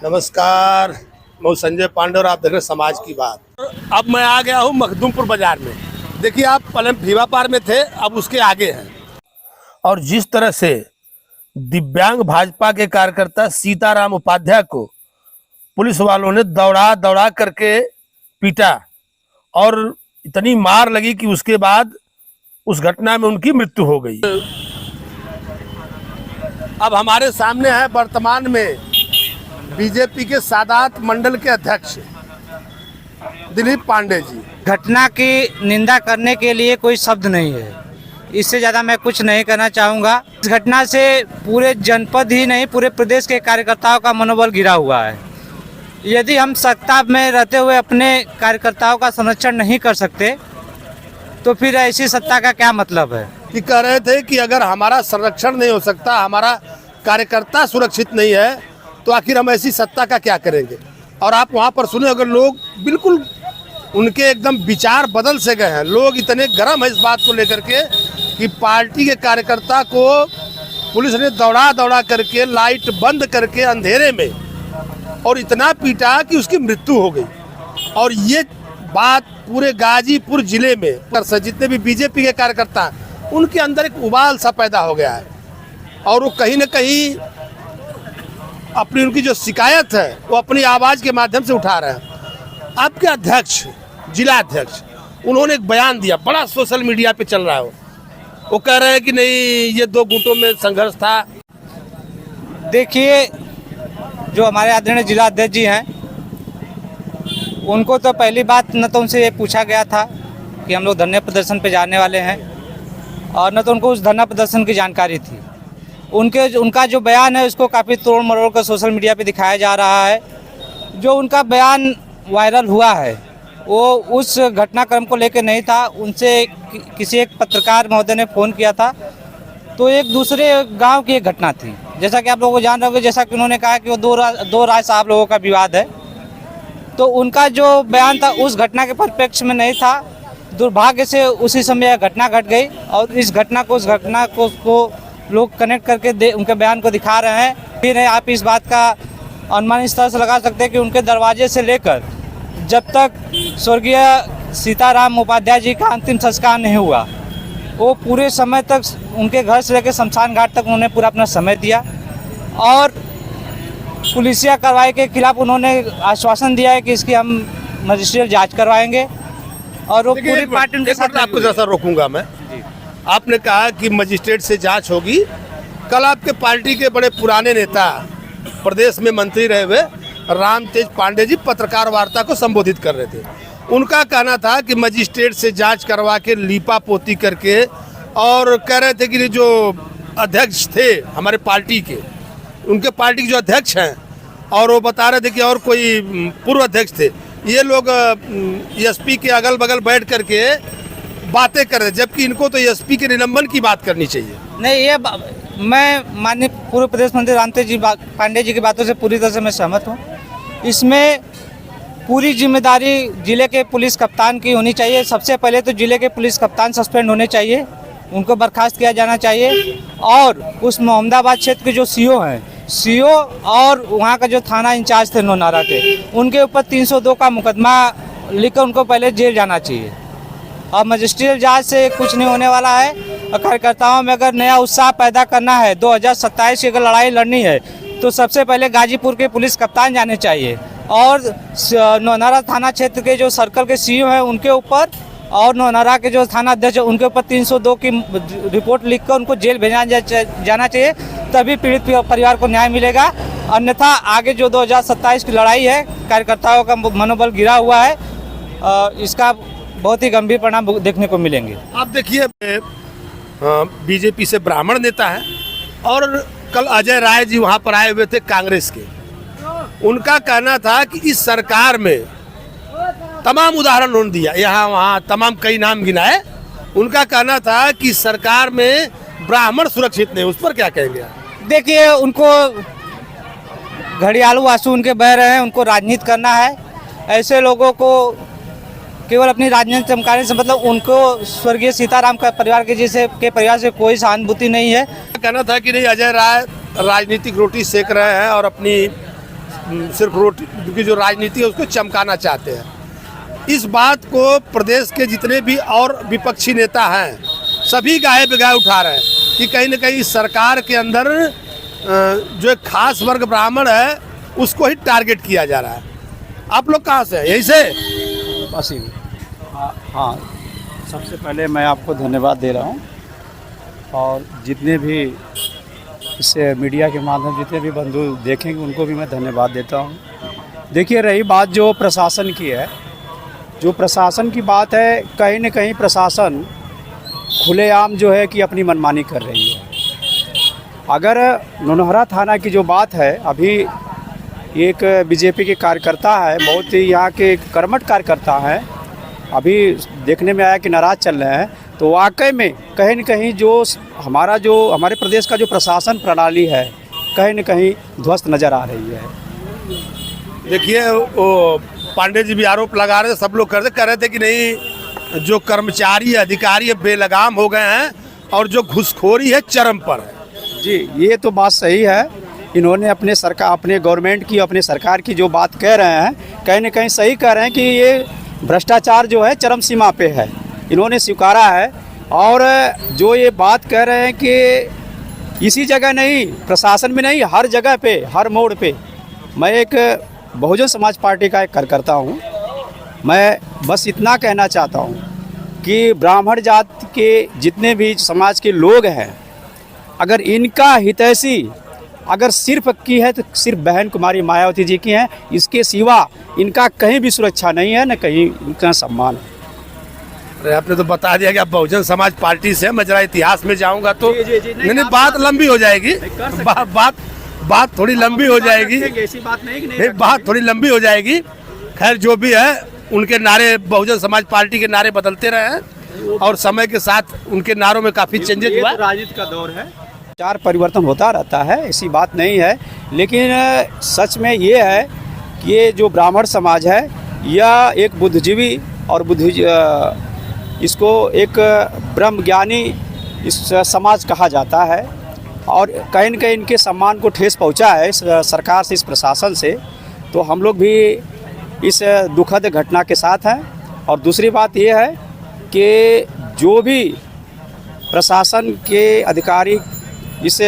नमस्कार, मैं संजय पांडे और आप देख रहे हैं समाज की बात। अब मैं आ गया हूँ मखदूमपुर बाजार में। देखिए, आप पहले भीवा पार में थे, अब उसके आगे हैं। और जिस तरह से दिव्यांग भाजपा के कार्यकर्ता सीताराम उपाध्याय को पुलिस वालों ने दौड़ा दौड़ा करके पीटा और इतनी मार लगी कि उसके बाद उस घटना में उनकी मृत्यु हो गई। अब हमारे सामने है वर्तमान में बीजेपी के सादात मंडल के अध्यक्ष दिलीप पांडे जी। घटना की निंदा करने के लिए कोई शब्द नहीं है, इससे ज़्यादा मैं कुछ नहीं कहना चाहूँगा। इस घटना से पूरे जनपद ही नहीं, पूरे प्रदेश के कार्यकर्ताओं का मनोबल गिरा हुआ है। यदि हम सत्ता में रहते हुए अपने कार्यकर्ताओं का संरक्षण नहीं कर सकते तो फिर ऐसी सत्ता का क्या मतलब है। कि कह रहे थे कि अगर हमारा संरक्षण नहीं हो सकता, हमारा कार्यकर्ता सुरक्षित नहीं है, तो आखिर हम ऐसी सत्ता का क्या करेंगे। और आप वहाँ पर सुने, अगर लोग बिल्कुल उनके एकदम विचार बदल से गए हैं। लोग इतने गर्म है इस बात को लेकर के कि पार्टी के कार्यकर्ता को पुलिस ने दौड़ा दौड़ा करके लाइट बंद करके अंधेरे में और इतना पीटा कि उसकी मृत्यु हो गई। और ये बात पूरे गाजीपुर जिले में जितने भी बीजेपी के कार्यकर्ता हैं, उनके अंदर एक उबाल सा पैदा हो गया है। और वो कहीं न कहीं अपनी उनकी जो शिकायत है वो अपनी आवाज़ के माध्यम से उठा रहे हैं। आपके अध्यक्ष, जिला अध्यक्ष, उन्होंने एक बयान दिया, बड़ा सोशल मीडिया पे चल रहा है। वो कह रहे हैं कि नहीं, ये दो गुटों में संघर्ष था। देखिए, जो हमारे आदरणीय जिला अध्यक्ष जी हैं, उनको तो पहली बात न तो उनसे ये पूछा गया था कि हम लोग धरने प्रदर्शन पे जाने वाले हैं, और न तो उनको उस धरना प्रदर्शन की जानकारी थी। उनका जो बयान है उसको काफ़ी तोड़ मरोड़ कर सोशल मीडिया पे दिखाया जा रहा है। जो उनका बयान वायरल हुआ है वो उस घटनाक्रम को लेकर नहीं था। उनसे किसी एक पत्रकार महोदय ने फ़ोन किया था, तो एक दूसरे गांव की एक घटना थी। जैसा कि आप लोगों को जान रहे होंगे, जैसा कि उन्होंने कहा कि वो दो राय साहब लोगों का विवाद है, तो उनका जो बयान था उस घटना के परिप्रेक्ष्य में नहीं था। दुर्भाग्य से उसी समय घटना घट गई और इस घटना को लोग कनेक्ट करके उनके बयान को दिखा रहे हैं। फिर आप इस बात का अनुमान इस तरह से लगा सकते हैं कि उनके दरवाजे से लेकर जब तक स्वर्गीय सीताराम उपाध्याय जी का अंतिम संस्कार नहीं हुआ, वो पूरे समय तक उनके घर से लेकर शमशान घाट तक उन्होंने पूरा अपना समय दिया। और पुलिसिया कार्रवाई के खिलाफ उन्होंने आश्वासन दिया है कि इसकी हम मजिस्ट्रियल जांच करवाएंगे। और वो पूरी पार्टी उनके साथ। आपको जैसा रोकूंगा मैं, आपने कहा कि मजिस्ट्रेट से जांच होगी। कल आपके पार्टी के बड़े पुराने नेता, प्रदेश में मंत्री रहे हुए राम तेज पांडे जी पत्रकार वार्ता को संबोधित कर रहे थे। उनका कहना था कि मजिस्ट्रेट से जांच करवा के लीपा पोती करके, और कह रहे थे कि जो अध्यक्ष थे हमारे पार्टी के, उनके पार्टी के जो अध्यक्ष हैं, और वो बता रहे थे कि और कोई पूर्व अध्यक्ष थे, ये लोग एसपी के अगल बगल बैठ करके बातें कर रहे, जबकि इनको तो एसपी के निलंबन की बात करनी चाहिए। नहीं, ये मैं माननीय पूर्व प्रदेश मंत्री रामतेज पांडे जी की बातों से पूरी तरह से मैं सहमत हूँ। इसमें पूरी जिम्मेदारी जिले के पुलिस कप्तान की होनी चाहिए। सबसे पहले तो जिले के पुलिस कप्तान सस्पेंड होने चाहिए, उनको बर्खास्त किया जाना चाहिए। और उस मोहम्मदाबाद क्षेत्र के जो सीओ हैं, सीओ और वहाँ का जो थाना इंचार्ज थे नौनारा के, उनके ऊपर 302 का मुकदमा लिखकर उनको पहले जेल जाना चाहिए। और मजिस्ट्रियल जांच से कुछ नहीं होने वाला है। और कार्यकर्ताओं में अगर नया उत्साह पैदा करना है, 2027 की अगर लड़ाई लड़नी है, तो सबसे पहले गाजीपुर के पुलिस कप्तान जाने चाहिए। और नौनारा थाना क्षेत्र के जो सर्कल के सीईओ हैं उनके ऊपर, और नौनारा के जो थाना अध्यक्ष हैं उनके ऊपर 302 की रिपोर्ट लिखकर उनको जेल भेजा जाना चाहिए। तभी पीड़ित परिवार को न्याय मिलेगा। अन्यथा आगे जो 2027 की लड़ाई है, कार्यकर्ताओं का मनोबल गिरा हुआ है, इसका बहुत ही गंभीर परिणाम देखने को मिलेंगे। आप देखिए, बीजेपी से ब्राह्मण नेता है, और कल अजय राय जी वहाँ पर आए हुए थे कांग्रेस के। उनका कहना था कि इस सरकार में तमाम उदाहरण उन्होंने दिया, यहाँ वहाँ तमाम कई नाम गिनाए। उनका कहना था कि सरकार में ब्राह्मण सुरक्षित नहीं। उस पर क्या कहेंगे आप? देखिए, उनको घड़ियालू आंसू उनके बह रहे हैं, उनको राजनीति करना है। ऐसे लोगों को केवल अपनी राजनीति चमकाने से मतलब, उनको स्वर्गीय सीताराम का परिवार के परिवार से कोई सहानुभूति नहीं है। कहना था कि नहीं, अजय राय राजनीतिक रोटी सेक रहे हैं और अपनी सिर्फ रोटी की जो राजनीति है उसको चमकाना चाहते हैं। इस बात को प्रदेश के जितने भी और विपक्षी नेता हैं सभी गाहे बिगाहे उठा रहे हैं कि कहीं न कहीं सरकार के अंदर जो एक खास वर्ग ब्राह्मण है उसको ही टारगेट किया जा रहा है। आप लोग कहाँ से हैं? यहीं से? बस ही हाँ, सबसे पहले मैं आपको धन्यवाद दे रहा हूँ और जितने भी इससे मीडिया के माध्यम जितने भी बंधु देखेंगे उनको भी मैं धन्यवाद देता हूँ। देखिए, रही बात जो प्रशासन की है, जो प्रशासन की बात है, कहीं न कहीं प्रशासन खुलेआम जो है कि अपनी मनमानी कर रही है। अगर नौनहरा थाना की जो बात है, अभी एक बीजेपी के कार्यकर्ता है, बहुत ही यहाँ के कर्मठ कार्यकर्ता हैं, अभी देखने में आया कि नाराज़ चल रहे हैं, तो वाकई में कहीं न कहीं जो हमारे प्रदेश का जो प्रशासन प्रणाली है कहीं न कहीं ध्वस्त नज़र आ रही है। देखिए, वो पांडे जी भी आरोप लगा रहे थे, सब लोग कह रहे थे कि नहीं, जो कर्मचारी अधिकारी बेलगाम हो गए हैं और जो घुसखोरी है चरम पर है। जी, ये तो बात सही है। इन्होंने अपने गवर्नमेंट की, अपने सरकार की जो बात कह रहे हैं कहीं न कहीं सही कह रहे हैं कि ये भ्रष्टाचार जो है चरम सीमा पे है, इन्होंने स्वीकारा है। और जो ये बात कह रहे हैं कि इसी जगह नहीं, प्रशासन में नहीं, हर जगह पे, हर मोड़ पे। मैं एक बहुजन समाज पार्टी का एक कार्यकर्ता हूँ। मैं बस इतना कहना चाहता हूँ कि ब्राह्मण जाति के जितने भी समाज के लोग हैं, अगर इनका हितैषी अगर सिर्फ की है तो सिर्फ बहन कुमारी मायावती जी की है, इसके सिवा इनका कहीं भी सुरक्षा नहीं है, न कहीं इनका सम्मान है। अरे आपने तो बता दिया कि आप बहुजन समाज पार्टी से हैं। मैं जरा इतिहास में जाऊंगा तो नहीं, बात लंबी हो जाएगी, बात थोड़ी लंबी हो जाएगी, ऐसी बात नहीं, बात थोड़ी लंबी हो जाएगी। खैर, जो भी है, उनके नारे, बहुजन समाज पार्टी के नारे बदलते रहे हैं और समय के साथ उनके नारों में काफ़ी चेंजेस हुआ। राजनीति का दौर है, चार परिवर्तन होता रहता है, ऐसी बात नहीं है। लेकिन सच में ये है कि ये जो ब्राह्मण समाज है यह एक बुद्धिजीवी और इसको एक ब्रह्म ज्ञानी इस समाज कहा जाता है और कहीं न कहीं इनके सम्मान को ठेस पहुंचा है इस सरकार से, इस प्रशासन से। तो हम लोग भी इस दुखद घटना के साथ हैं। और दूसरी बात ये है कि जो भी प्रशासन के अधिकारी इस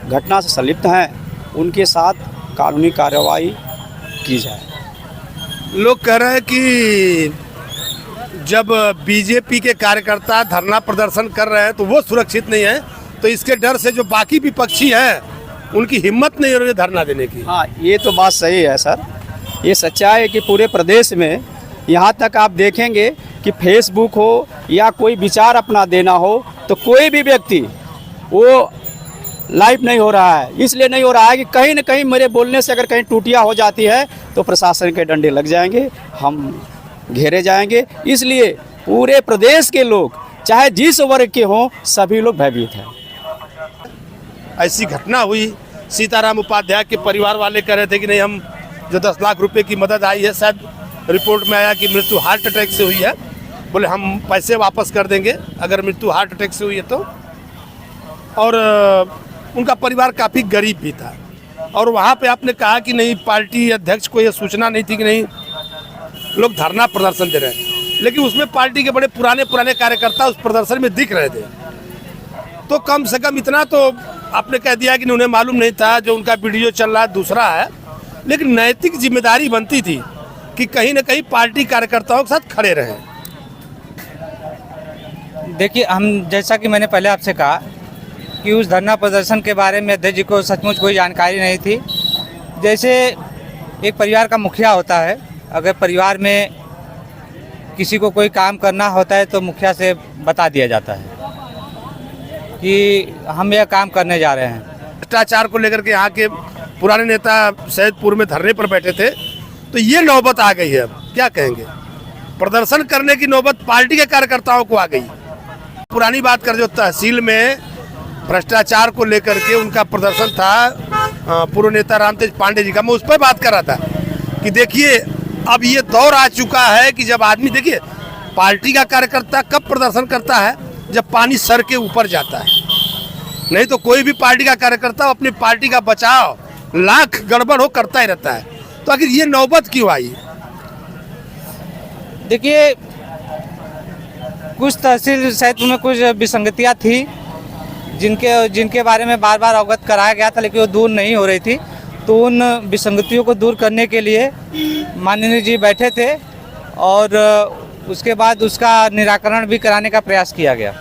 घटना से संलिप्त हैं उनके साथ कानूनी कार्रवाई की जाए। लोग कह रहे हैं कि जब बीजेपी के कार्यकर्ता धरना प्रदर्शन कर रहे हैं तो वो सुरक्षित नहीं है, तो इसके डर से जो बाकी विपक्षी हैं उनकी हिम्मत नहीं हो रही धरना देने की। हाँ, ये तो बात सही है सर। ये सच्चाई है कि पूरे प्रदेश में यहाँ तक आप देखेंगे कि फेसबुक हो या कोई विचार अपना देना हो तो कोई भी व्यक्ति वो लाइव नहीं हो रहा है। इसलिए नहीं हो रहा है कि कहीं न कहीं मेरे बोलने से अगर कहीं टूटियाँ हो जाती है तो प्रशासन के डंडे लग जाएंगे, हम घेरे जाएंगे। इसलिए पूरे प्रदेश के लोग चाहे जिस वर्ग के हों सभी लोग भयभीत हैं। ऐसी घटना हुई, सीताराम उपाध्याय के परिवार वाले कह रहे थे कि नहीं, हम जो 10 लाख रुपए की मदद आई है, शायद रिपोर्ट में आया कि मृत्यु हार्ट अटैक से हुई है, बोले हम पैसे वापस कर देंगे अगर मृत्यु हार्ट अटैक से हुई है तो। और उनका परिवार काफ़ी गरीब भी था। और वहाँ पे आपने कहा कि नहीं, पार्टी अध्यक्ष को ये सूचना नहीं थी कि नहीं लोग धरना प्रदर्शन दे रहे हैं, लेकिन उसमें पार्टी के बड़े पुराने कार्यकर्ता उस प्रदर्शन में दिख रहे थे। तो कम से कम इतना तो आपने कह दिया कि उन्हें मालूम नहीं था, जो उनका वीडियो चल रहा है दूसरा है। लेकिन नैतिक जिम्मेदारी बनती थी कि कहीं ना कहीं पार्टी कार्यकर्ताओं के साथ खड़े रहें। देखिए, हम जैसा कि मैंने पहले आपसे कहा कि उस धरना प्रदर्शन के बारे में अध्यक्ष जी को सचमुच कोई जानकारी नहीं थी। जैसे एक परिवार का मुखिया होता है, अगर परिवार में किसी को कोई काम करना होता है तो मुखिया से बता दिया जाता है कि हम यह काम करने जा रहे हैं। भ्रष्टाचार को लेकर के यहाँ के पुराने नेता सैदपुर में धरने पर बैठे थे, तो ये नौबत आ गई है। अब क्या कहेंगे, प्रदर्शन करने की नौबत पार्टी के कार्यकर्ताओं को आ गई। पुरानी बात कर, जो तहसील में भ्रष्टाचार को लेकर के उनका प्रदर्शन था पूर्व नेता रामतेज पांडे जी का, मैं उस पर बात कर रहा था कि देखिए अब ये दौर आ चुका है कि जब आदमी, देखिए पार्टी का कार्यकर्ता कब प्रदर्शन करता है, जब पानी सर के ऊपर जाता है। नहीं तो कोई भी पार्टी का कार्यकर्ता अपनी पार्टी का बचाव लाख गड़बड़ हो करता ही रहता है, तो आखिर ये नौबत क्यों आई? देखिए, कुछ तहसील क्षेत्र में कुछ विसंगतियाँ थी जिनके बारे में बार बार अवगत कराया गया था, लेकिन वो दूर नहीं हो रही थी। तो उन विसंगतियों को दूर करने के लिए माननीय जी बैठे थे और उसके बाद उसका निराकरण भी कराने का प्रयास किया गया।